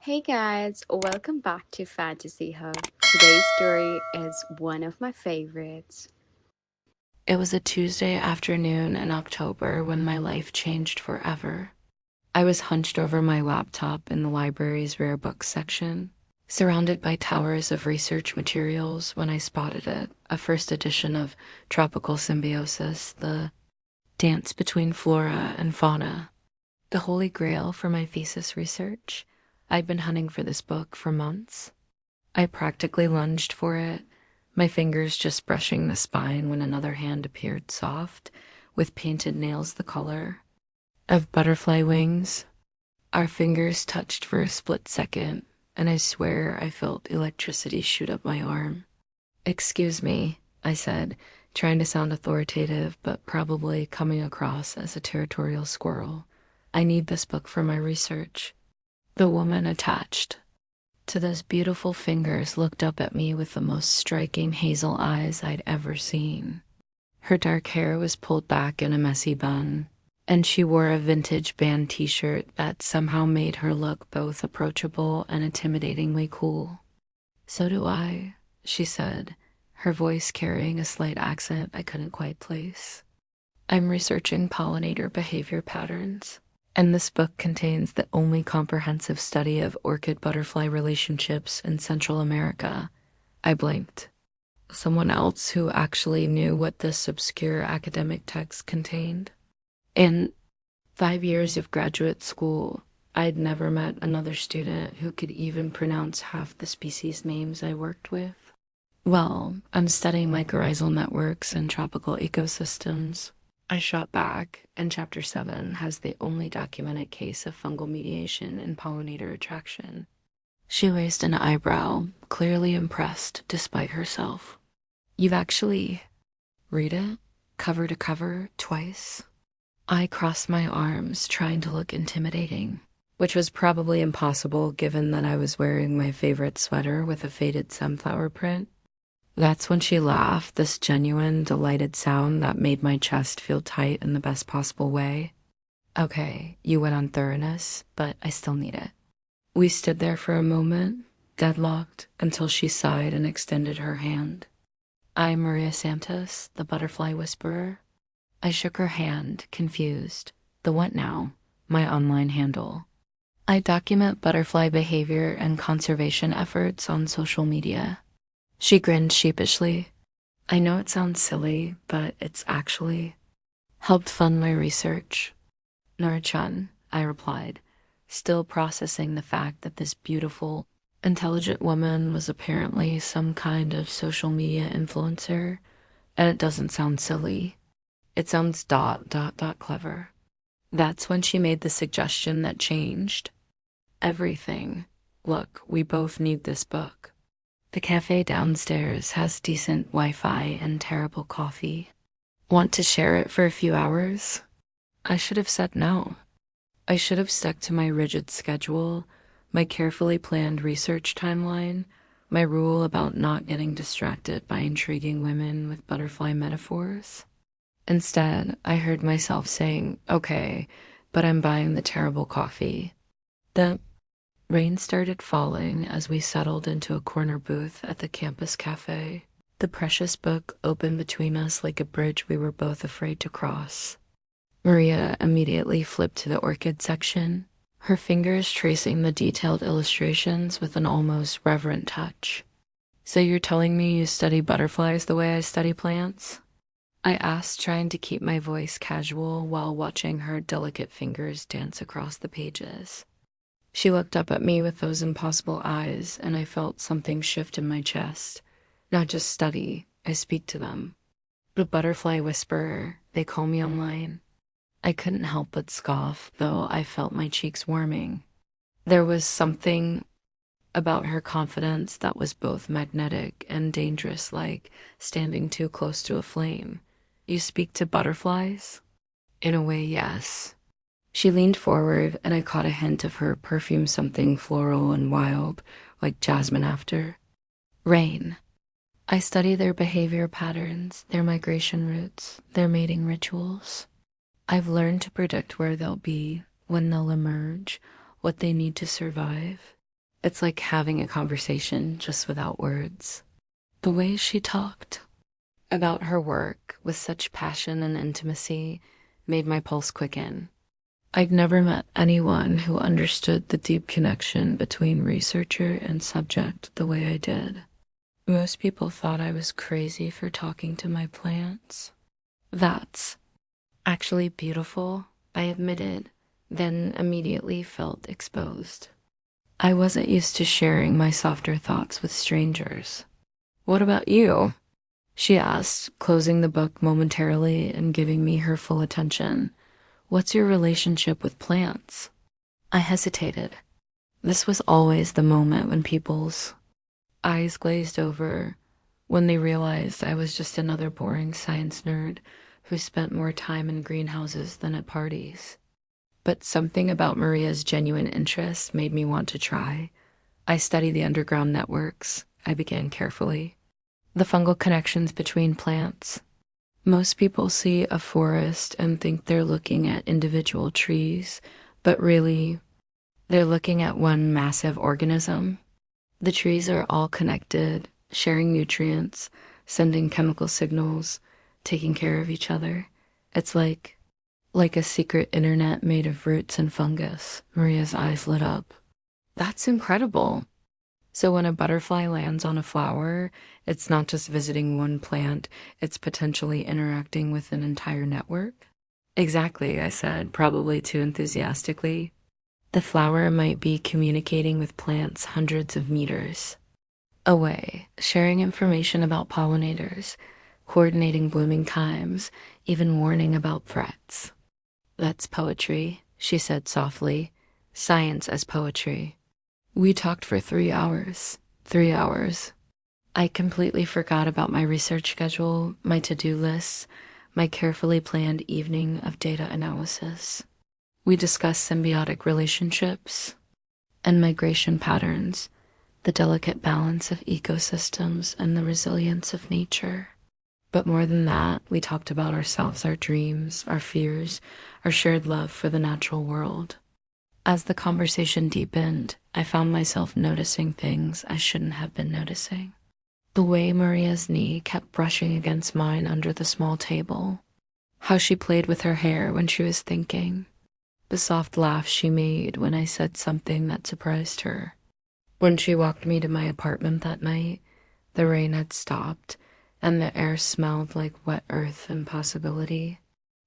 Hey guys, welcome back to Fantasy Hub. Today's story is one of my favorites. It was a Tuesday afternoon in October when my life changed forever. I was hunched over my laptop in the library's rare books section, surrounded by towers of research materials when I spotted it, a first edition of Tropical Symbiosis, the dance between flora and fauna, the holy grail for my thesis research. I'd been hunting for this book for months. I practically lunged for it, my fingers just brushing the spine when another hand appeared soft, with painted nails the color of butterfly wings. Our fingers touched for a split second, and I swear I felt electricity shoot up my arm. "Excuse me," I said, trying to sound authoritative, but probably coming across as a territorial squirrel. "I need this book for my research." The woman attached to those beautiful fingers looked up at me with the most striking hazel eyes I'd ever seen. Her dark hair was pulled back in a messy bun, and she wore a vintage band t-shirt that somehow made her look both approachable and intimidatingly cool. "So do I," she said, her voice carrying a slight accent I couldn't quite place. "I'm researching pollinator behavior patterns, and this book contains the only comprehensive study of orchid-butterfly relationships in Central America." I blinked. Someone else who actually knew what this obscure academic text contained. In 5 years of graduate school, I'd never met another student who could even pronounce half the species names I worked with. "Well, I'm studying mycorrhizal networks and tropical ecosystems," I shot back, and Chapter 7 has the only documented case of fungal mediation in pollinator attraction. She raised an eyebrow, clearly impressed despite herself. "You've actually read it? Cover to cover, twice?" I crossed my arms, trying to look intimidating, which was probably impossible given that I was wearing my favorite sweater with a faded sunflower print. That's when she laughed, this genuine, delighted sound that made my chest feel tight in the best possible way. "Okay, you went on thoroughness, but I still need it." We stood there for a moment, deadlocked, until she sighed and extended her hand. "I'm Maria Santos, the butterfly whisperer." I shook her hand, confused. The what now? My online handle. "I document butterfly behavior and conservation efforts on social media." She grinned sheepishly. "I know it sounds silly, but it's actually helped fund my research." "Nora-chan," I replied, still processing the fact that this beautiful, intelligent woman was apparently some kind of social media influencer. And it doesn't sound silly. It sounds clever. That's when she made the suggestion that changed everything. "Look, we both need this book. The cafe downstairs has decent Wi-Fi and terrible coffee. Want to share it for a few hours?" I should have said no. I should have stuck to my rigid schedule, my carefully planned research timeline, my rule about not getting distracted by intriguing women with butterfly metaphors. Instead, I heard myself saying, "Okay, but I'm buying the terrible coffee." The rain started falling as we settled into a corner booth at the campus cafe, the precious book open between us like a bridge we were both afraid to cross. Maria immediately flipped to the orchid section, her fingers tracing the detailed illustrations with an almost reverent touch. "So you're telling me you study butterflies the way I study plants?" I asked, trying to keep my voice casual while watching her delicate fingers dance across the pages. She looked up at me with those impossible eyes, and I felt something shift in my chest. Not just study, I speak to them. The butterfly whisperer, they call me online. I couldn't help but scoff, though I felt my cheeks warming. There was something about her confidence that was both magnetic and dangerous, like standing too close to a flame. "You speak to butterflies?" "In a way, yes." She leaned forward, and I caught a hint of her perfume, something floral and wild, like jasmine after rain. "I study their behavior patterns, their migration routes, their mating rituals. I've learned to predict where they'll be, when they'll emerge, what they need to survive." It's like having a conversation just without words. The way she talked about her work with such passion and intimacy made my pulse quicken. I'd never met anyone who understood the deep connection between researcher and subject the way I did. Most people thought I was crazy for talking to my plants. That's actually beautiful, I admitted, then immediately felt exposed. I wasn't used to sharing my softer thoughts with strangers. What about you? She asked, closing the book momentarily and giving me her full attention. What's your relationship with plants? I hesitated. This was always the moment when people's eyes glazed over, when they realized I was just another boring science nerd who spent more time in greenhouses than at parties. But something about Maria's genuine interest made me want to try. I studied the underground networks. I began carefully. The fungal connections between plants. Most people see a forest and think they're looking at individual trees, but really, they're looking at one massive organism. The trees are all connected, sharing nutrients, sending chemical signals, taking care of each other. It's like a secret internet made of roots and fungus. Maria's eyes lit up. That's incredible. So when a butterfly lands on a flower, it's not just visiting one plant, it's potentially interacting with an entire network? Exactly, I said, probably too enthusiastically. The flower might be communicating with plants hundreds of meters away, sharing information about pollinators, coordinating blooming times, even warning about threats. That's poetry, she said softly. Science as poetry. We talked for 3 hours. 3 hours. I completely forgot about my research schedule, my to-do lists, my carefully planned evening of data analysis. We discussed symbiotic relationships and migration patterns, the delicate balance of ecosystems and the resilience of nature. But more than that, we talked about ourselves, our dreams, our fears, our shared love for the natural world. As the conversation deepened, I found myself noticing things I shouldn't have been noticing. The way Maria's knee kept brushing against mine under the small table. How she played with her hair when she was thinking. The soft laugh she made when I said something that surprised her. When she walked me to my apartment that night, the rain had stopped and the air smelled like wet earth and possibility.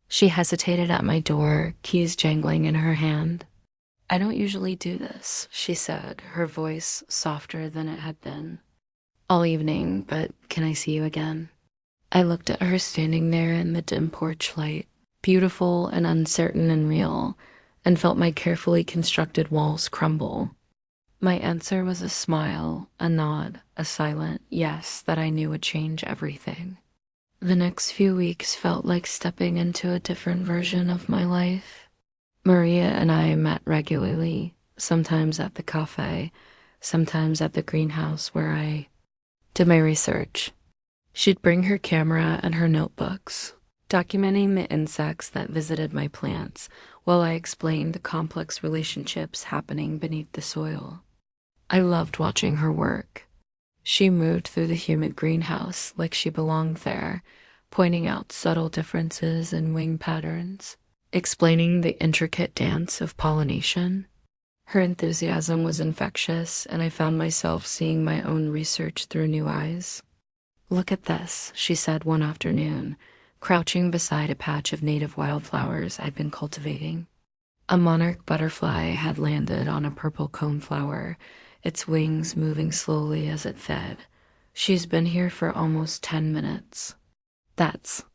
She hesitated at my door, keys jangling in her hand. I don't usually do this, she said, her voice softer than it had been. All evening, but can I see you again? I looked at her standing there in the dim porch light, beautiful and uncertain and real, and felt my carefully constructed walls crumble. My answer was a smile, a nod, a silent yes that I knew would change everything. The next few weeks felt like stepping into a different version of my life. Maria and I met regularly, sometimes at the cafe, sometimes at the greenhouse where I did my research. She'd bring her camera and her notebooks, documenting the insects that visited my plants while I explained the complex relationships happening beneath the soil. I loved watching her work. She moved through the humid greenhouse like she belonged there, pointing out subtle differences in wing patterns, explaining the intricate dance of pollination. Her enthusiasm was infectious, and I found myself seeing my own research through new eyes. Look at this, she said one afternoon, crouching beside a patch of native wildflowers I'd been cultivating. A monarch butterfly had landed on a purple coneflower, its wings moving slowly as it fed. She's been here for almost 10 minutes. That's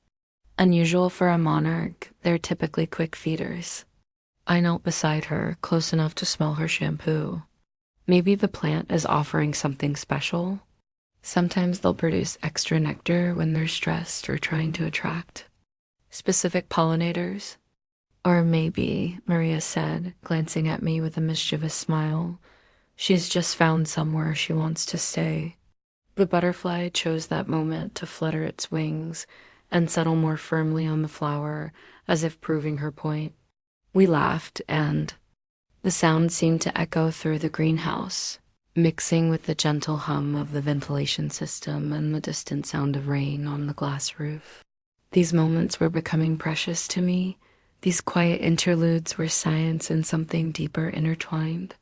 unusual for a monarch. They're typically quick feeders. I knelt beside her, close enough to smell her shampoo. Maybe the plant is offering something special. Sometimes they'll produce extra nectar when they're stressed or trying to attract specific pollinators. Or maybe, Maria said, glancing at me with a mischievous smile, she's just found somewhere she wants to stay. The butterfly chose that moment to flutter its wings and settle more firmly on the flower, as if proving her point. We laughed, and the sound seemed to echo through the greenhouse. mixing with the gentle hum of the ventilation system and the distant sound of rain on the glass roof. These moments were becoming precious to me, these quiet interludes where science and something deeper intertwined.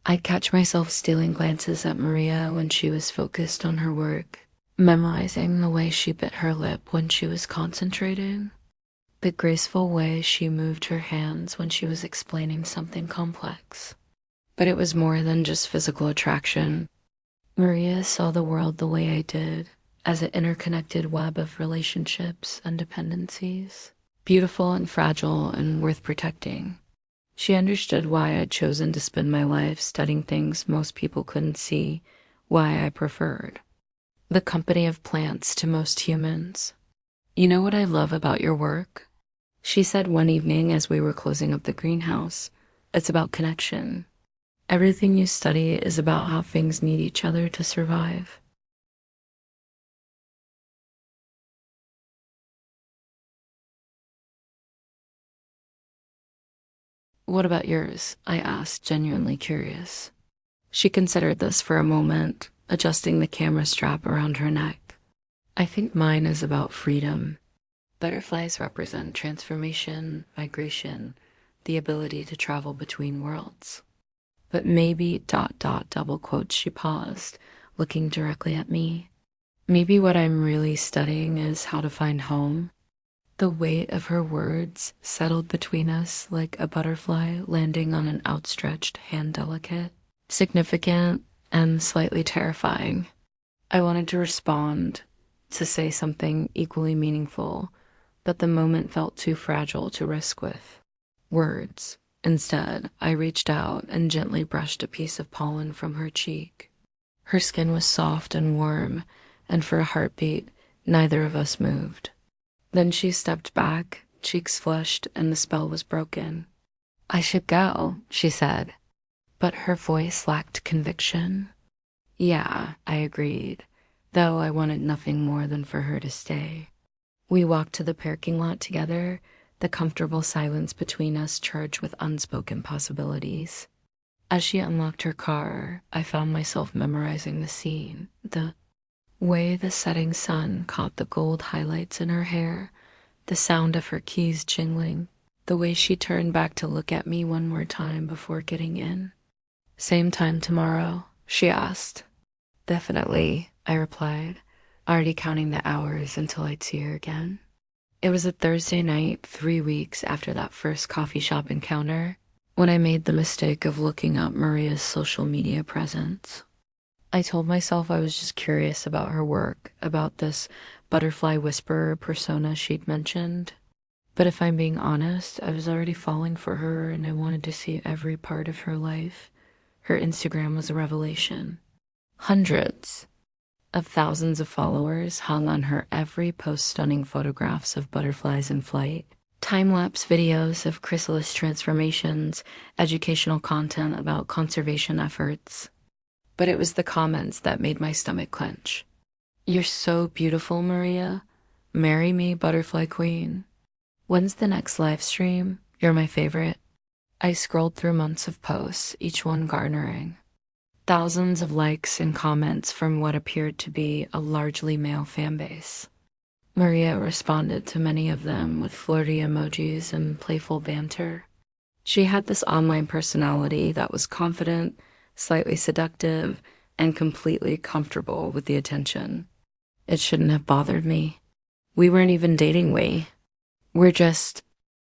I'd catch myself stealing glances at Maria when she was focused on her work, memorizing the way she bit her lip when she was concentrating, the graceful way she moved her hands when she was explaining something complex. But it was more than just physical attraction. Maria saw the world the way I did, as an interconnected web of relationships and dependencies, beautiful and fragile and worth protecting. She understood why I'd chosen to spend my life studying things most people couldn't see, why I preferred the company of plants to most humans. You know what I love about your work? She said one evening as we were closing up the greenhouse. It's about connection. Everything you study is about how things need each other to survive. What about yours? I asked, genuinely curious. She considered this for a moment, adjusting the camera strap around her neck. I think mine is about freedom. Butterflies represent transformation, migration, the ability to travel between worlds. But maybe double quotes, she paused, looking directly at me. Maybe what I'm really studying is how to find home. The weight of her words settled between us like a butterfly landing on an outstretched hand, delicate, significant, and slightly terrifying. I wanted to respond, to say something equally meaningful, but the moment felt too fragile to risk with words. Instead, I reached out and gently brushed a piece of pollen from her cheek. Her skin was soft and warm, and for a heartbeat, neither of us moved. Then she stepped back, cheeks flushed, and the spell was broken. I should go, she said, but her voice lacked conviction. Yeah, I agreed, though I wanted nothing more than for her to stay. We walked to the parking lot together, the comfortable silence between us charged with unspoken possibilities. As she unlocked her car, I found myself memorizing the scene, the way the setting sun caught the gold highlights in her hair, the sound of her keys jingling, the way she turned back to look at me one more time before getting in. Same time tomorrow, she asked. Definitely, I replied, already counting the hours until I'd see her again. It was a Thursday night, 3 weeks after that first coffee shop encounter, when I made the mistake of looking up Maria's social media presence. I told myself I was just curious about her work, about this butterfly whisperer persona she'd mentioned. But if I'm being honest, I was already falling for her and I wanted to see every part of her life. Her Instagram was a revelation. Hundreds of thousands of followers hung on her every post, stunning photographs of butterflies in flight, time-lapse videos of chrysalis transformations, educational content about conservation efforts. But it was the comments that made my stomach clench. You're so beautiful, Maria. Marry me, butterfly queen. When's the next live stream? You're my favorite. I scrolled through months of posts, each one garnering thousands of likes and comments from what appeared to be a largely male fan base. Maria responded to many of them with flirty emojis and playful banter. She had this online personality that was confident, slightly seductive, and completely comfortable with the attention. It shouldn't have bothered me. We weren't even dating, we're just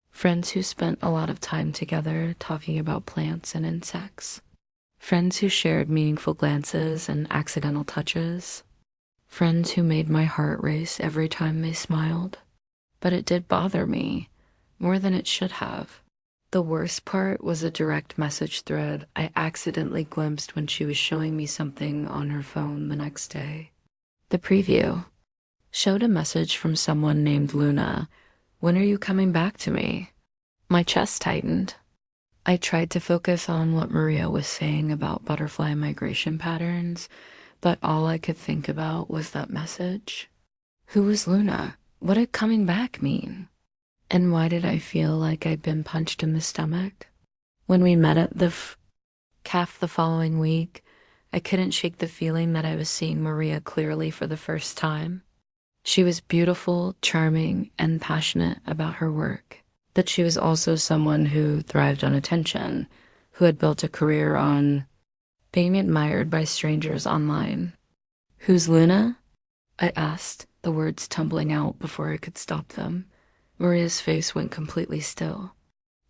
friends who spent a lot of time together talking about plants and insects. Friends who shared meaningful glances and accidental touches. Friends who made my heart race every time they smiled. But it did bother me, more than it should have. The worst part was a direct message thread I accidentally glimpsed when she was showing me something on her phone the next day. The preview showed a message from someone named Luna. When are you coming back to me? My chest tightened. I tried to focus on what Maria was saying about butterfly migration patterns, but all I could think about was that message. Who was Luna? What did coming back mean? And why did I feel like I'd been punched in the stomach? When we met at the calf the following week, I couldn't shake the feeling that I was seeing Maria clearly for the first time. She was beautiful, charming, and passionate about her work. That she was also someone who thrived on attention, who had built a career on being admired by strangers online. Who's Luna? I asked, the words tumbling out before I could stop them. Maria's face went completely still.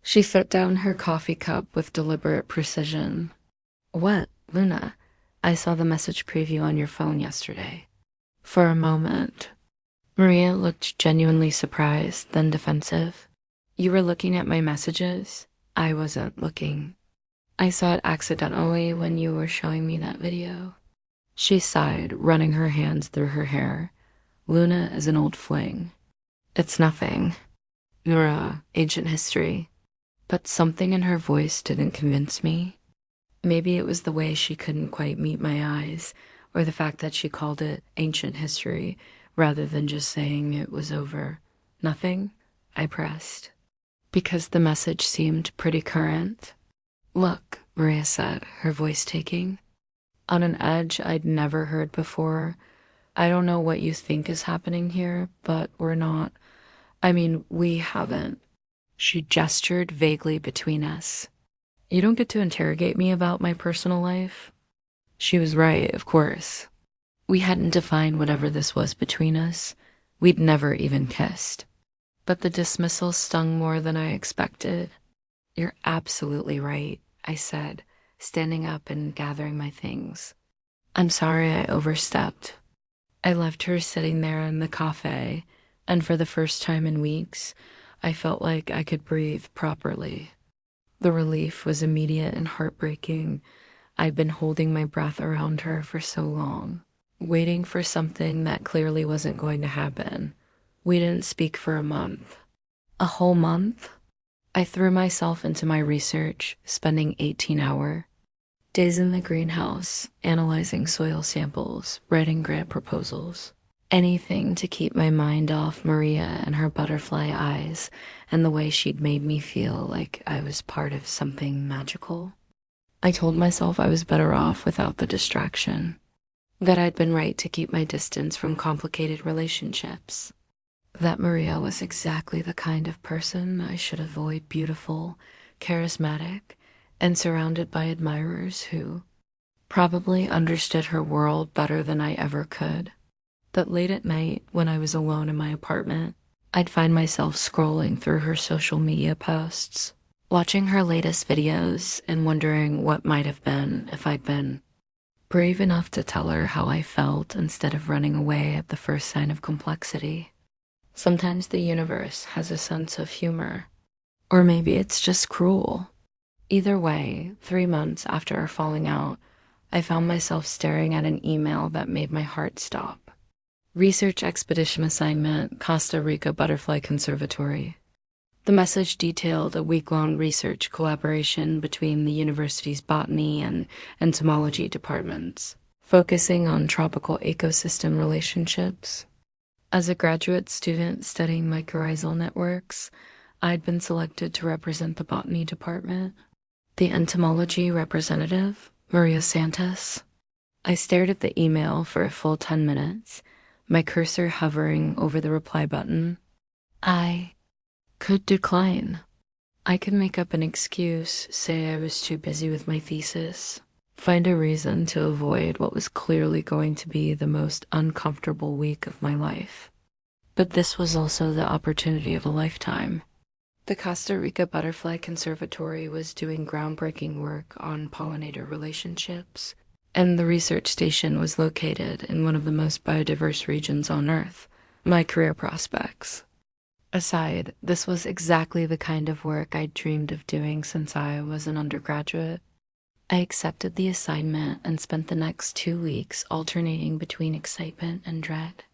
She set down her coffee cup with deliberate precision. What, Luna? I saw the message preview on your phone yesterday. For a moment, Maria looked genuinely surprised, then defensive. You were looking at my messages? I wasn't looking. I saw it accidentally when you were showing me that video. She sighed, running her hands through her hair. Luna is an old fling. It's nothing. You're ancient history. But something in her voice didn't convince me. Maybe it was the way she couldn't quite meet my eyes, or the fact that she called it ancient history rather than just saying it was over. Nothing? I pressed. Because the message seemed pretty current. Look, Maria said, her voice taking. On an edge I'd never heard before. I don't know what you think is happening here, but we're not. We haven't. She gestured vaguely between us. You don't get to interrogate me about my personal life. She was right, of course. We hadn't defined whatever this was between us. We'd never even kissed. But the dismissal stung more than I expected. You're absolutely right, I said, standing up and gathering my things. I'm sorry I overstepped. I left her sitting there in the cafe, and for the first time in weeks, I felt like I could breathe properly. The relief was immediate and heartbreaking. I'd been holding my breath around her for so long, waiting for something that clearly wasn't going to happen. We didn't speak for a month. A whole month? I threw myself into my research, spending 18 days in the greenhouse, analyzing soil samples, writing grant proposals. Anything to keep my mind off Maria and her butterfly eyes and the way she'd made me feel like I was part of something magical. I told myself I was better off without the distraction, that I'd been right to keep my distance from complicated relationships, that Maria was exactly the kind of person I should avoid, beautiful, charismatic, and surrounded by admirers who probably understood her world better than I ever could. That late at night, when I was alone in my apartment, I'd find myself scrolling through her social media posts, watching her latest videos and wondering what might have been if I'd been brave enough to tell her how I felt instead of running away at the first sign of complexity. Sometimes the universe has a sense of humor, or maybe it's just cruel. Either way, 3 months after our falling out, I found myself staring at an email that made my heart stop. Research expedition assignment, Costa Rica Butterfly Conservatory. The message detailed a week-long research collaboration between the university's botany and entomology departments, focusing on tropical ecosystem relationships. As a graduate student studying mycorrhizal networks, I'd been selected to represent the botany department. The entomology representative, Maria Santos. I stared at the email for a full 10 minutes, my cursor hovering over the reply button. I could decline. I could make up an excuse, say I was too busy with my thesis, find a reason to avoid what was clearly going to be the most uncomfortable week of my life. But this was also the opportunity of a lifetime. The Costa Rica Butterfly Conservatory was doing groundbreaking work on pollinator relationships, and the research station was located in one of the most biodiverse regions on Earth. My career prospects aside, this was exactly the kind of work I'd dreamed of doing since I was an undergraduate. I accepted the assignment and spent the next 2 weeks alternating between excitement and dread.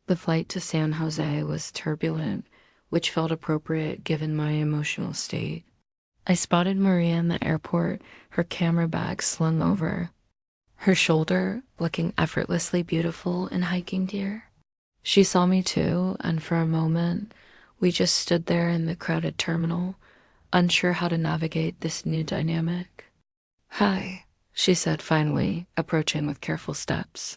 The flight to San Jose was turbulent, which felt appropriate given my emotional state. I spotted Maria in the airport, her camera bag slung over her shoulder, looking effortlessly beautiful in hiking gear. She saw me too, and for a moment, we just stood there in the crowded terminal, unsure how to navigate this new dynamic. Hi, she said finally, approaching with careful steps.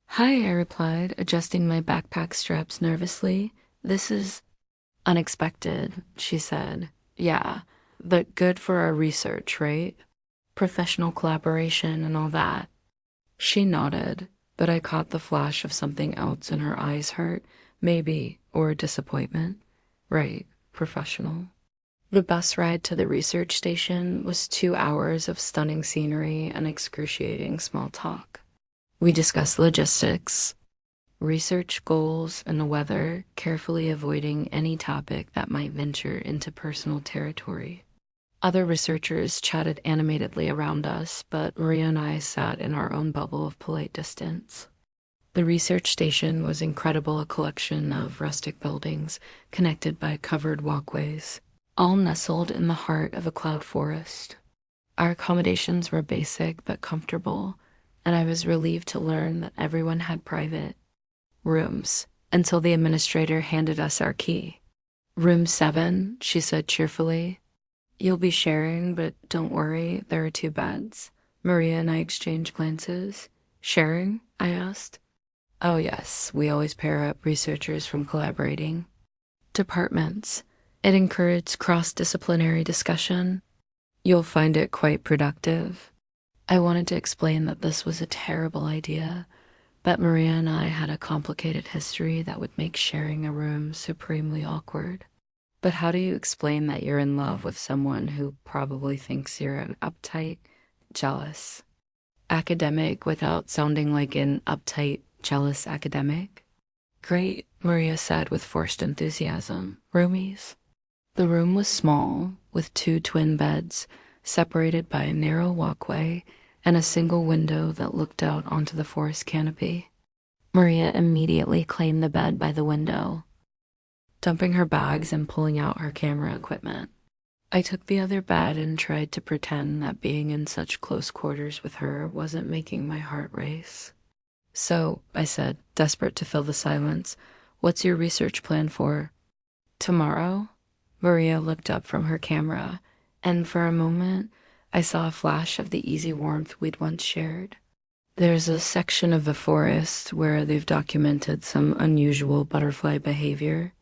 Hi, I replied, adjusting my backpack straps nervously. This is unexpected, she said. Yeah, but good for our research, right? Professional collaboration and all that. She nodded, but I caught the flash of something else in her eyes hurt, maybe, or disappointment. Right, professional. The bus ride to the research station was 2 hours of stunning scenery and excruciating small talk. We discussed logistics, research goals, and the weather, carefully avoiding any topic that might venture into personal territory. Other researchers chatted animatedly around us, but Maria and I sat in our own bubble of polite distance. The research station was incredible, a collection of rustic buildings connected by covered walkways, all nestled in the heart of a cloud forest. Our accommodations were basic but comfortable, and I was relieved to learn that everyone had private rooms until the administrator handed us our key. Room 7, she said cheerfully. You'll be sharing, but don't worry, there are 2 beds. Maria and I exchanged glances. Sharing? I asked. Oh, yes, we always pair up researchers from collaborating departments. It encourages cross-disciplinary discussion. You'll find it quite productive. I wanted to explain that this was a terrible idea, but Maria and I had a complicated history that would make sharing a room supremely awkward. But how do you explain that you're in love with someone who probably thinks you're an uptight, jealous academic without sounding like an uptight, jealous academic? Great, Maria said with forced enthusiasm. Roomies? The room was small, with 2 twin beds, separated by a narrow walkway and a single window that looked out onto the forest canopy. Maria immediately claimed the bed by the window, dumping her bags and pulling out her camera equipment. I took the other bed and tried to pretend that being in such close quarters with her wasn't making my heart race. So, I said, desperate to fill the silence, what's your research plan for tomorrow? Maria looked up from her camera, and for a moment, I saw a flash of the easy warmth we'd once shared. There's a section of the forest where they've documented some unusual butterfly behavior.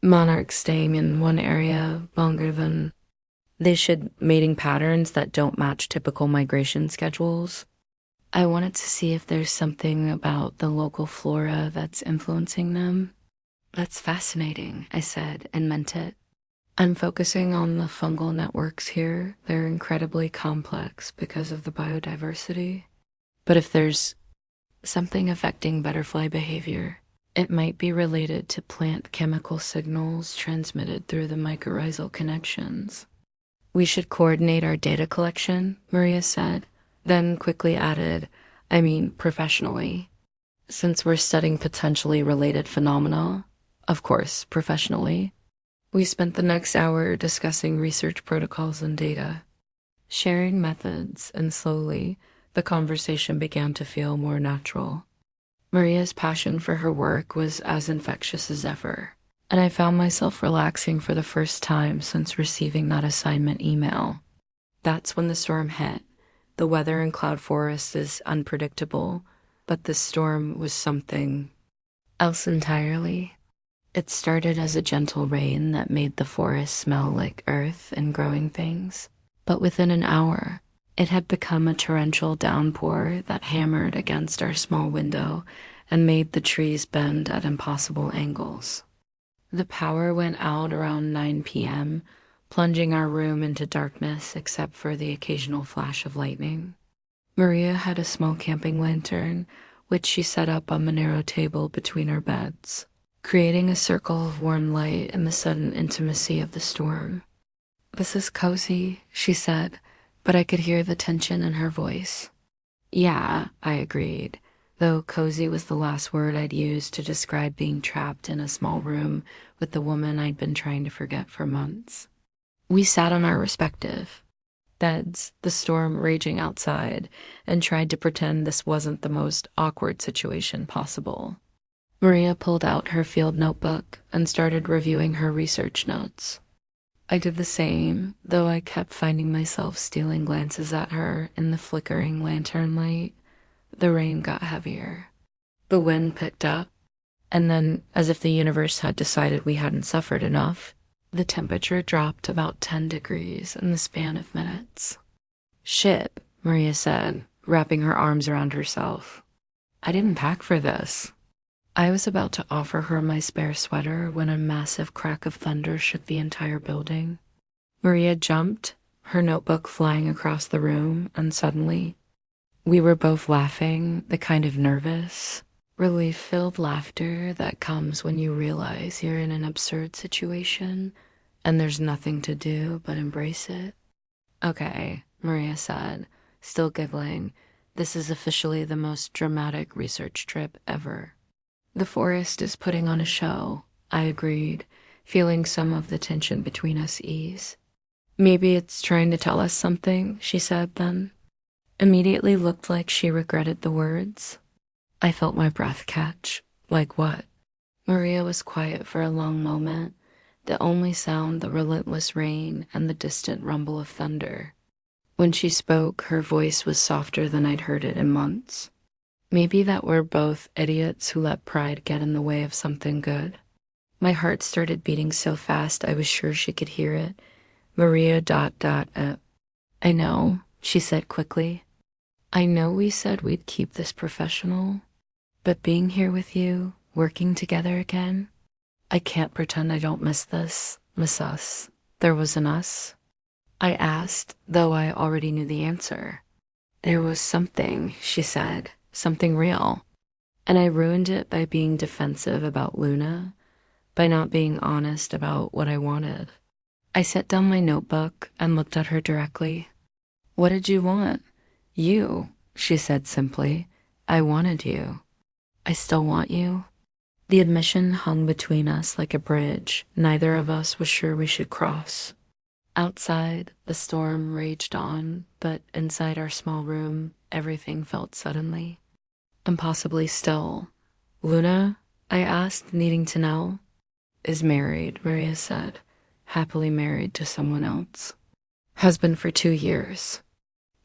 Monarchs staying in one area longer than they should, mating patterns that don't match typical migration schedules. I wanted to see if there's something about the local flora that's influencing them. That's fascinating, I said, and meant it. I'm focusing on the fungal networks here. They're incredibly complex because of the biodiversity. But if there's something affecting butterfly behavior, it might be related to plant chemical signals transmitted through the mycorrhizal connections. We should coordinate our data collection, Maria said, then quickly added, I mean professionally. Since we're studying potentially related phenomena, of course, professionally. We spent the next hour discussing research protocols and data, sharing methods, and slowly, the conversation began to feel more natural. Maria's passion for her work was as infectious as ever, and I found myself relaxing for the first time since receiving that assignment email. That's when the storm hit. The weather in Cloud Forest is unpredictable, but this storm was something else entirely. It started as a gentle rain that made the forest smell like earth and growing things, but within an hour, it had become a torrential downpour that hammered against our small window and made the trees bend at impossible angles. The power went out around 9 p.m., plunging our room into darkness except for the occasional flash of lightning. Maria had a small camping lantern, which she set up on the narrow table between our beds, creating a circle of warm light in the sudden intimacy of the storm. This is cozy, she said, but I could hear the tension in her voice. Yeah, I agreed, though cozy was the last word I'd use to describe being trapped in a small room with the woman I'd been trying to forget for months. We sat on our respective beds, the storm raging outside, and tried to pretend this wasn't the most awkward situation possible. Maria pulled out her field notebook and started reviewing her research notes. I did the same, though I kept finding myself stealing glances at her in the flickering lantern light. The rain got heavier. The wind picked up, and then, as if the universe had decided we hadn't suffered enough, the temperature dropped about 10 degrees in the span of minutes. Shit, Maria said, wrapping her arms around herself. I didn't pack for this. I was about to offer her my spare sweater when a massive crack of thunder shook the entire building. Maria jumped, her notebook flying across the room, and suddenly, we were both laughing, the kind of nervous, relief-filled laughter that comes when you realize you're in an absurd situation and there's nothing to do but embrace it. Okay, Maria said, still giggling. This is officially the most dramatic research trip ever. The forest is putting on a show, I agreed, feeling some of the tension between us ease. Maybe it's trying to tell us something, she said then. Immediately looked like she regretted the words. I felt my breath catch. Like what? Maria was quiet for a long moment, the only sound the relentless rain and the distant rumble of thunder. When she spoke, her voice was softer than I'd heard it in months. Maybe that we're both idiots who let pride get in the way of something good. My heart started beating so fast I was sure she could hear it. Maria ... I know, she said quickly. I know we said we'd keep this professional, but being here with you, working together again, I can't pretend I don't miss this, miss us. There was an us. I asked, though I already knew the answer. There was something, she said, something real. And I ruined it by being defensive about Luna, by not being honest about what I wanted. I set down my notebook and looked at her directly. What did you want? You, she said simply. I wanted you. I still want you. The admission hung between us like a bridge neither of us was sure we should cross. Outside, the storm raged on, but inside our small room, everything felt suddenly impossibly still. Luna, I asked, needing to know. Is married, Maria said. Happily married to someone else. Has been for 2 years.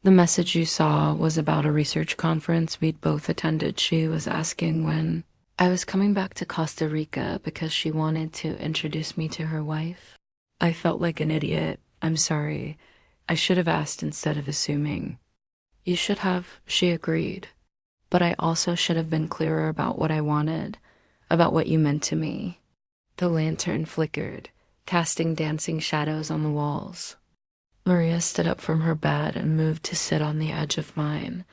The message you saw was about a research conference we'd both attended. She was asking when I was coming back to Costa Rica because she wanted to introduce me to her wife. I felt like an idiot. I'm sorry. I should have asked instead of assuming. You should have, she agreed. But I also should have been clearer about what I wanted, about what you meant to me. The lantern flickered, casting dancing shadows on the walls. Maria stood up from her bed and moved to sit on the edge of mine,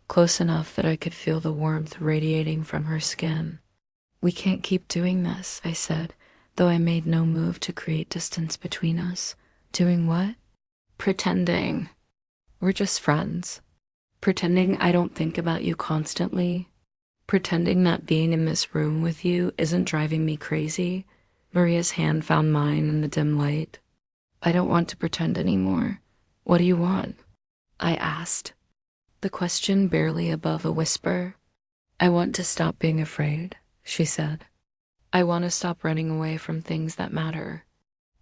close enough that I could feel the warmth radiating from her skin. We can't keep doing this, I said, though I made no move to create distance between us. Doing what? Pretending. We're just friends. Pretending I don't think about you constantly. Pretending that being in this room with you isn't driving me crazy. Maria's hand found mine in the dim light. I don't want to pretend anymore. What do you want? I asked, the question barely above a whisper. I want to stop being afraid, she said. I want to stop running away from things that matter.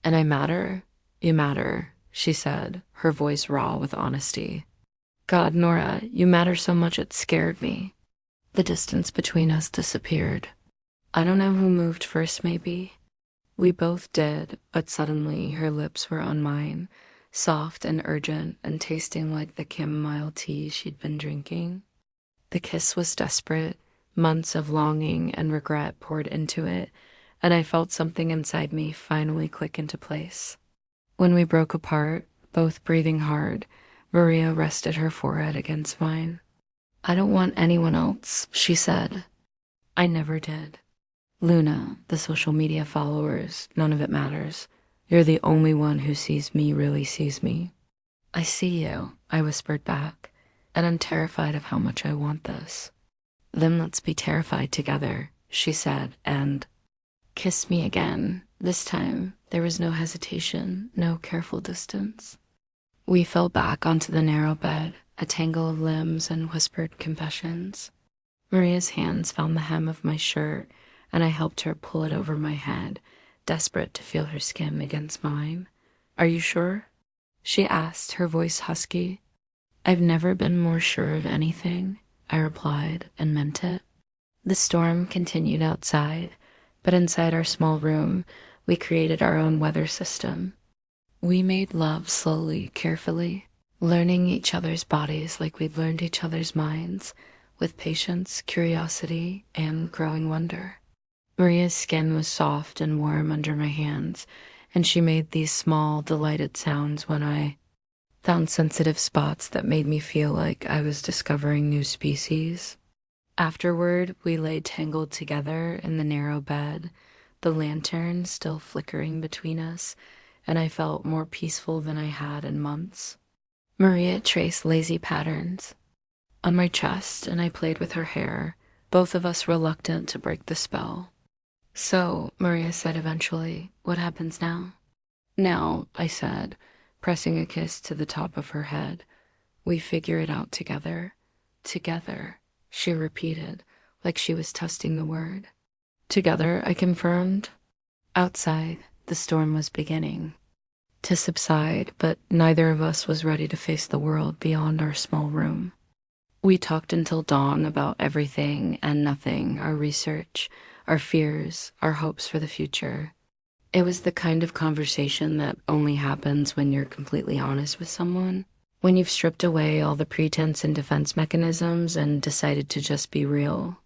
And I matter? You matter, she said, her voice raw with honesty. God, Nora, you matter so much it scared me. The distance between us disappeared. I don't know who moved first, maybe. We both did, but suddenly her lips were on mine, soft and urgent and tasting like the chamomile tea she'd been drinking. The kiss was desperate, months of longing and regret poured into it, and I felt something inside me finally click into place. When we broke apart, both breathing hard, Maria rested her forehead against mine. I don't want anyone else, she said. I never did. Luna, the social media followers, none of it matters. You're the only one who sees me really sees me. I see you, I whispered back, and I'm terrified of how much I want this. Then let's be terrified together, she said, and kissed me again. This time, there was no hesitation, no careful distance. We fell back onto the narrow bed, a tangle of limbs and whispered confessions. Maria's hands found the hem of my shirt, and I helped her pull it over my head, desperate to feel her skin against mine. Are you sure? She asked, her voice husky. I've never been more sure of anything, I replied, and meant it. The storm continued outside, but inside our small room, we created our own weather system. We made love slowly, carefully, learning each other's bodies like we'd learned each other's minds, with patience, curiosity, and growing wonder. Maria's skin was soft and warm under my hands, and she made these small, delighted sounds when I found sensitive spots that made me feel like I was discovering new species. Afterward, we lay tangled together in the narrow bed, the lantern still flickering between us, and I felt more peaceful than I had in months. Maria traced lazy patterns on my chest, and I played with her hair, both of us reluctant to break the spell. So, Maria said eventually, what happens now? Now, I said, pressing a kiss to the top of her head, we figure it out together. Together, she repeated, like she was testing the word. Together, I confirmed. Outside, the storm was beginning to subside, but neither of us was ready to face the world beyond our small room. We talked until dawn about everything and nothing, our research, our fears, our hopes for the future. It was the kind of conversation that only happens when you're completely honest with someone, when you've stripped away all the pretense and defense mechanisms and decided to just be real.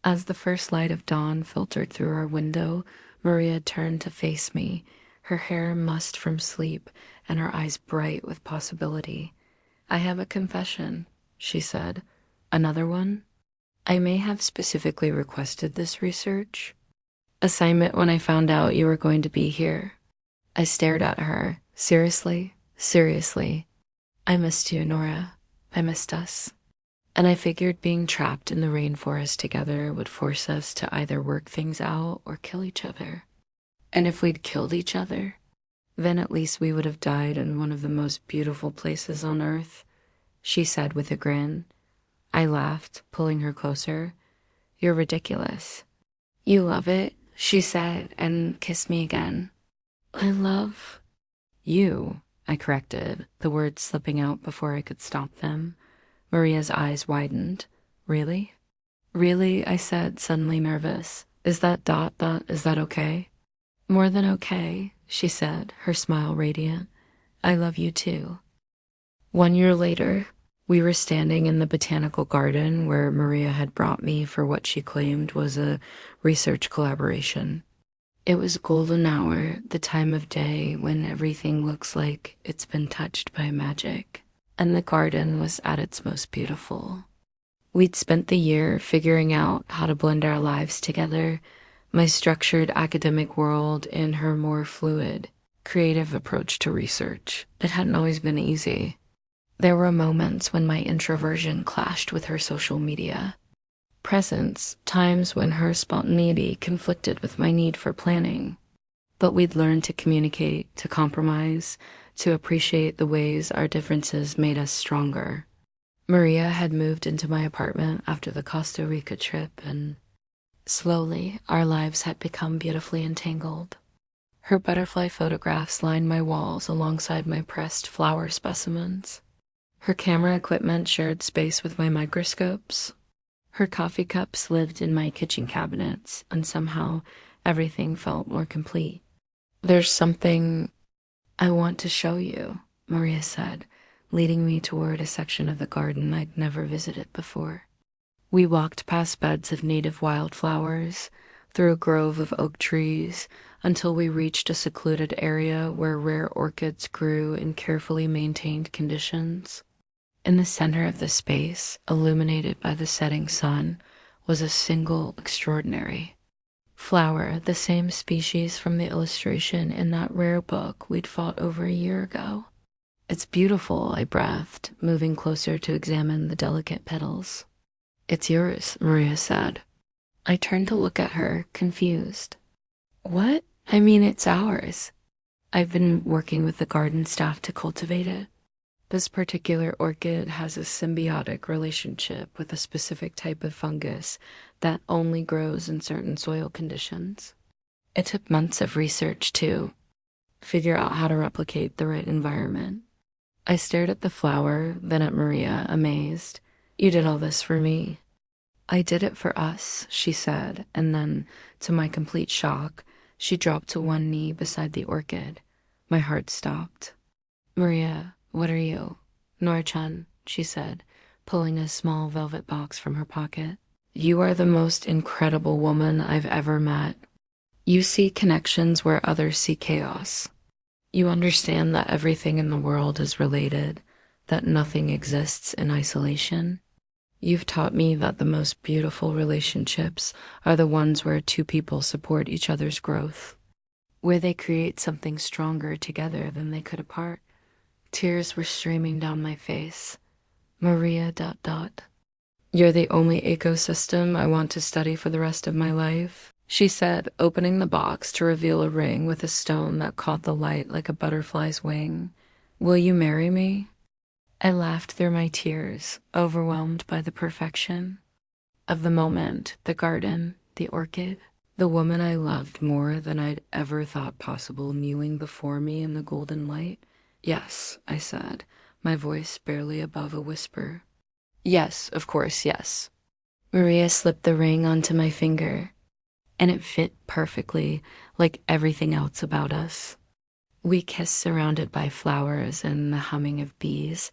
As the first light of dawn filtered through our window, Maria turned to face me, her hair mussed from sleep and her eyes bright with possibility. I have a confession, she said. Another one? I may have specifically requested this research assignment when I found out you were going to be here. I stared at her. Seriously? Seriously. I missed you, Nora. I missed us. And I figured being trapped in the rainforest together would force us to either work things out or kill each other. And if we'd killed each other, then at least we would have died in one of the most beautiful places on earth, she said with a grin. I laughed, pulling her closer. You're ridiculous. You love it, she said, and kissed me again. I love you, I corrected, the words slipping out before I could stop them. Maria's eyes widened. Really? Really, I said, suddenly nervous. Is that ... is that okay? More than okay, she said, her smile radiant. I love you too. 1 year later, we were standing in the botanical garden where Maria had brought me for what she claimed was a research collaboration. It was golden hour, the time of day when everything looks like it's been touched by magic, and the garden was at its most beautiful. We'd spent the year figuring out how to blend our lives together, my structured academic world and her more fluid, creative approach to research. It hadn't always been easy. There were moments when my introversion clashed with her social media presence, times when her spontaneity conflicted with my need for planning. But we'd learned to communicate, to compromise, to appreciate the ways our differences made us stronger. Maria had moved into my apartment after the Costa Rica trip, and slowly our lives had become beautifully entangled. Her butterfly photographs lined my walls alongside my pressed flower specimens. Her camera equipment shared space with my microscopes. Her coffee cups lived in my kitchen cabinets, and somehow everything felt more complete. There's something I want to show you, Maria said, leading me toward a section of the garden I'd never visited before. We walked past beds of native wildflowers, through a grove of oak trees, until we reached a secluded area where rare orchids grew in carefully maintained conditions. In the center of the space, illuminated by the setting sun, was a single extraordinary flower, the same species from the illustration in that rare book we'd fought over a year ago. It's beautiful, I breathed, moving closer to examine the delicate petals. It's yours, Maria said. I turned to look at her, confused. What? I mean, it's ours. I've been working with the garden staff to cultivate it. This particular orchid has a symbiotic relationship with a specific type of fungus that only grows in certain soil conditions. It took months of research, too. figure out how to replicate the right environment. I stared at the flower, then at Maria, amazed. You did all this for me. I did it for us, she said, and then, to my complete shock, she dropped to one knee beside the orchid. My heart stopped. Maria, what are you? Nora-chan, she said, pulling a small velvet box from her pocket. You are the most incredible woman I've ever met. You see connections where others see chaos. You understand that everything in the world is related, that nothing exists in isolation. You've taught me that the most beautiful relationships are the ones where two people support each other's growth, where they create something stronger together than they could apart. Tears were streaming down my face. Maria dot dot. You're the only ecosystem I want to study for the rest of my life, she said, opening the box to reveal a ring with a stone that caught the light like a butterfly's wing. Will you marry me? I laughed through my tears, overwhelmed by the perfection of the moment, the garden, the orchid, the woman I loved more than I'd ever thought possible kneeling before me in the golden light. Yes, I said, my voice barely above a whisper. Yes, of course, yes. Maria slipped the ring onto my finger, and it fit perfectly, like everything else about us. We kissed surrounded by flowers and the humming of bees,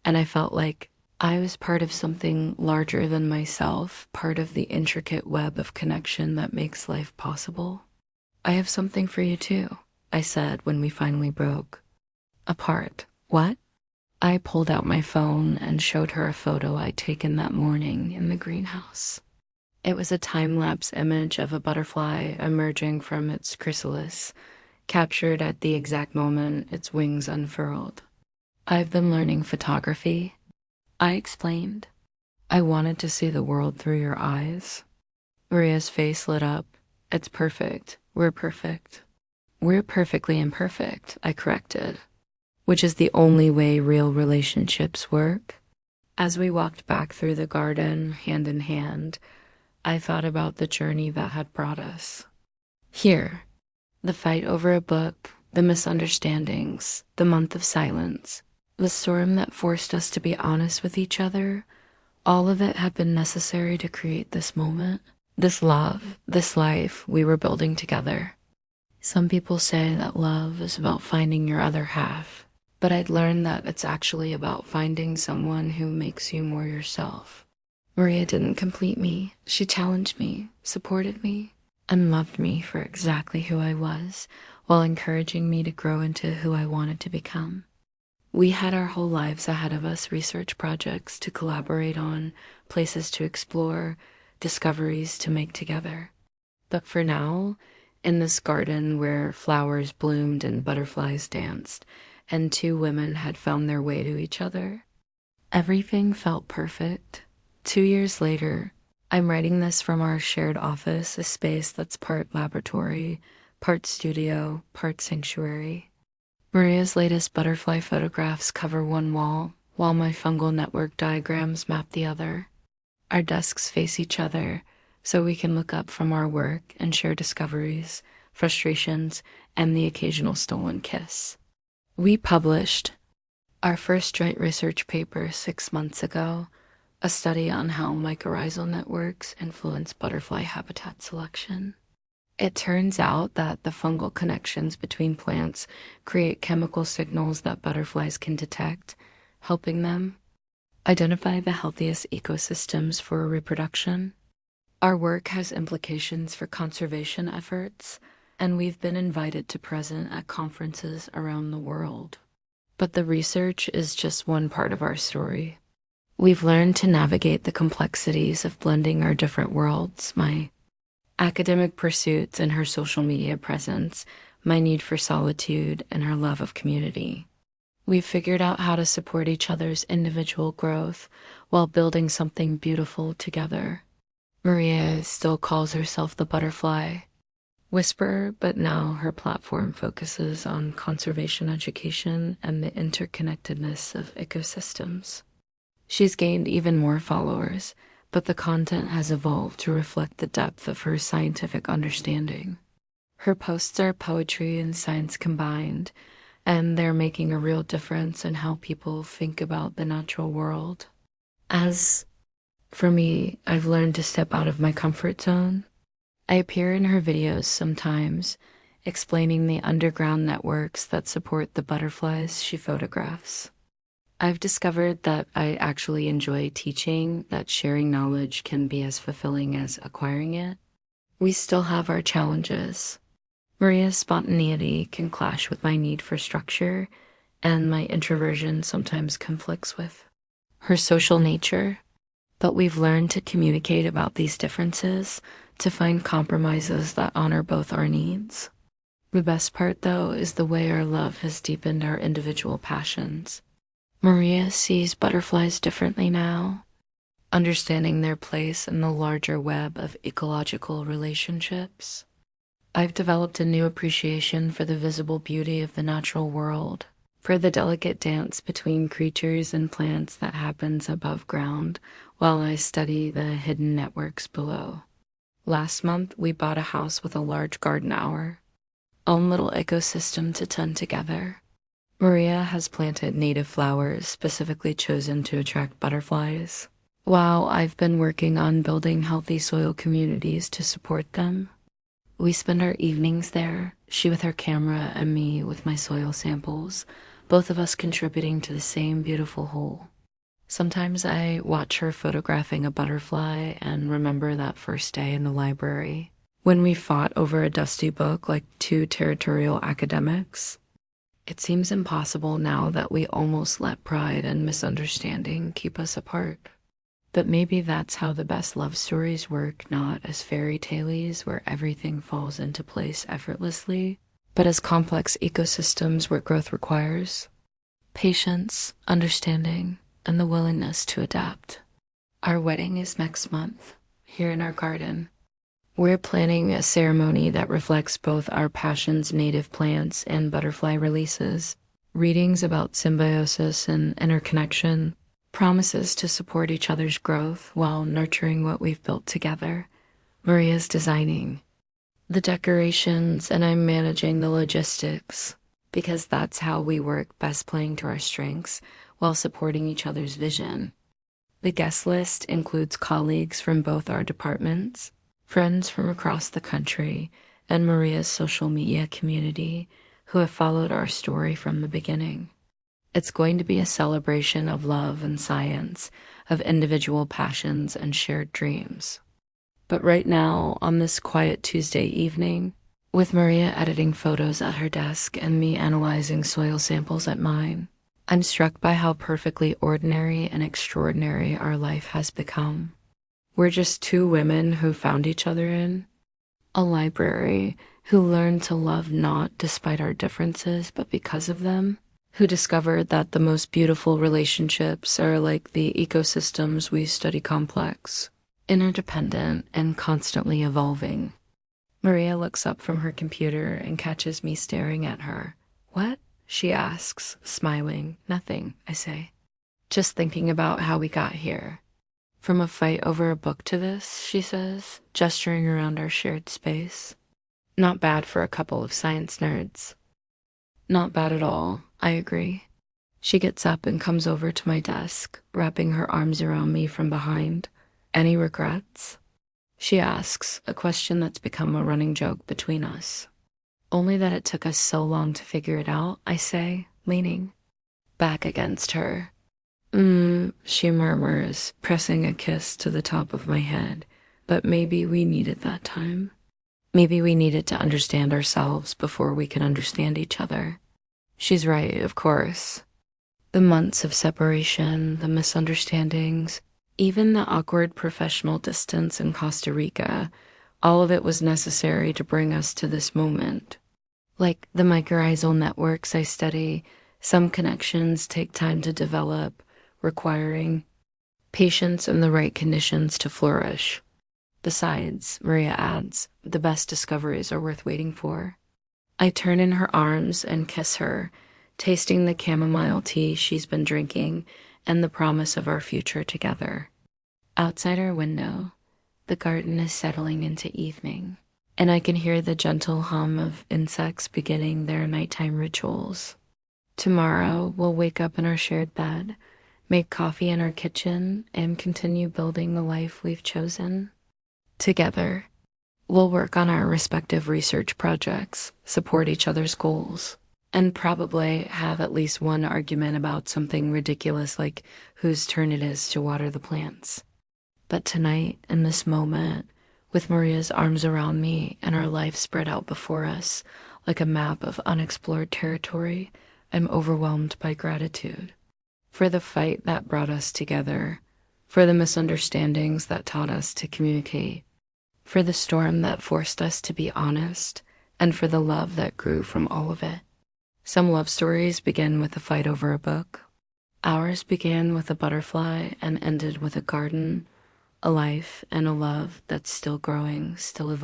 and I felt like I was part of something larger than myself, part of the intricate web of connection that makes life possible. I have something for you too, I said when we finally broke. Apart. What? I pulled out my phone and showed her a photo I'd taken that morning in the greenhouse. It was a time-lapse image of a butterfly emerging from its chrysalis, captured at the exact moment its wings unfurled. I've been learning photography, I explained. I wanted to see the world through your eyes. Maria's face lit up. It's perfect. We're perfect. We're perfectly imperfect, I corrected, which is the only way real relationships work. As we walked back through the garden, hand in hand, I thought about the journey that had brought us here. The fight over a book, the misunderstandings, the month of silence, the storm that forced us to be honest with each other, all of it had been necessary to create this moment, this love, this life we were building together. Some people say that love is about finding your other half, but I'd learned that it's actually about finding someone who makes you more yourself. Maria didn't complete me. She challenged me, supported me, and loved me for exactly who I was, while encouraging me to grow into who I wanted to become. We had our whole lives ahead of us, research projects to collaborate on, places to explore, discoveries to make together. But for now, in this garden where flowers bloomed and butterflies danced, and two women had found their way to each other, everything felt perfect. 2 years later, I'm writing this from our shared office, a space that's part laboratory, part studio, part sanctuary. Maria's latest butterfly photographs cover one wall, while my fungal network diagrams map the other. Our desks face each other, so we can look up from our work and share discoveries, frustrations, and the occasional stolen kiss. We published our first joint research paper 6 months ago, a study on how mycorrhizal networks influence butterfly habitat selection. It turns out that the fungal connections between plants create chemical signals that butterflies can detect, helping them identify the healthiest ecosystems for reproduction. Our work has implications for conservation efforts, and we've been invited to present at conferences around the world. But the research is just one part of our story. We've learned to navigate the complexities of blending our different worlds, my academic pursuits and her social media presence, my need for solitude and her love of community. We've figured out how to support each other's individual growth while building something beautiful together. Maria still calls herself the butterfly whisperer, but now her platform focuses on conservation education and the interconnectedness of ecosystems. She's gained even more followers, but the content has evolved to reflect the depth of her scientific understanding. Her posts are poetry and science combined, and they're making a real difference in how people think about the natural world. As for me, I've learned to step out of my comfort zone. I appear in her videos sometimes, explaining the underground networks that support the butterflies she photographs. I've discovered that I actually enjoy teaching, that sharing knowledge can be as fulfilling as acquiring it. We still have our challenges. Maria's spontaneity can clash with my need for structure, and my introversion sometimes conflicts with her social nature. But we've learned to communicate about these differences, to find compromises that honor both our needs. The best part, though, is the way our love has deepened our individual passions. Maria sees butterflies differently now, understanding their place in the larger web of ecological relationships. I've developed a new appreciation for the visible beauty of the natural world, for the delicate dance between creatures and plants that happens above ground while I study the hidden networks below. Last month, we bought a house with a large garden, our own little ecosystem to tend together. Maria has planted native flowers specifically chosen to attract butterflies, while I've been working on building healthy soil communities to support them. We spend our evenings there, she with her camera and me with my soil samples, both of us contributing to the same beautiful whole. Sometimes I watch her photographing a butterfly and remember that first day in the library, when we fought over a dusty book like two territorial academics. It seems impossible now that we almost let pride and misunderstanding keep us apart. But maybe that's how the best love stories work, not as fairy tales where everything falls into place effortlessly, but as complex ecosystems where growth requires patience, understanding, and the willingness to adapt. Our wedding is next month, here in our garden. We're planning a ceremony that reflects both our passion's native plants and butterfly releases, readings about symbiosis and interconnection, promises to support each other's growth while nurturing what we've built together. Maria's designing the decorations and I'm managing the logistics, because that's how we work best, playing to our strengths while supporting each other's vision. The guest list includes colleagues from both our departments, friends from across the country, and Maria's social media community who have followed our story from the beginning. It's going to be a celebration of love and science, of individual passions and shared dreams. But right now, on this quiet Tuesday evening, with Maria editing photos at her desk and me analyzing soil samples at mine, I'm struck by how perfectly ordinary and extraordinary our life has become. We're just two women who found each other in a library, who learned to love not despite our differences, but because of them, who discovered that the most beautiful relationships are like the ecosystems we study, complex, interdependent, and constantly evolving. Maria looks up from her computer and catches me staring at her. "What?" she asks, smiling. "Nothing," I say. "Just thinking about how we got here." "From a fight over a book to this," she says, gesturing around our shared space. "Not bad for a couple of science nerds." "Not bad at all," I agree. She gets up and comes over to my desk, wrapping her arms around me from behind. "Any regrets?" she asks, a question that's become a running joke between us. "Only that it took us so long to figure it out," I say, leaning back against her. She murmurs, pressing a kiss to the top of my head. "But maybe we needed that time. Maybe we needed to understand ourselves before we can understand each other." She's right, of course. The months of separation, the misunderstandings, even the awkward professional distance in Costa Rica, all of it was necessary to bring us to this moment. Like the mycorrhizal networks I study, some connections take time to develop, requiring patience and the right conditions to flourish. Besides, Maria adds, the best discoveries are worth waiting for. I turn in her arms and kiss her, tasting the chamomile tea she's been drinking and the promise of our future together. Outside our window, the garden is settling into evening. and I can hear the gentle hum of insects beginning their nighttime rituals. Tomorrow, we'll wake up in our shared bed, make coffee in our kitchen, and continue building the life we've chosen. Together, we'll work on our respective research projects, support each other's goals, and probably have at least one argument about something ridiculous like whose turn it is to water the plants. But tonight, in this moment, with Maria's arms around me and our life spread out before us like a map of unexplored territory, I'm overwhelmed by gratitude for the fight that brought us together, for the misunderstandings that taught us to communicate, for the storm that forced us to be honest, and for the love that grew from all of it. Some love stories begin with a fight over a book. Ours began with a butterfly and ended with a garden, a life, and a love that's still growing, still evolving.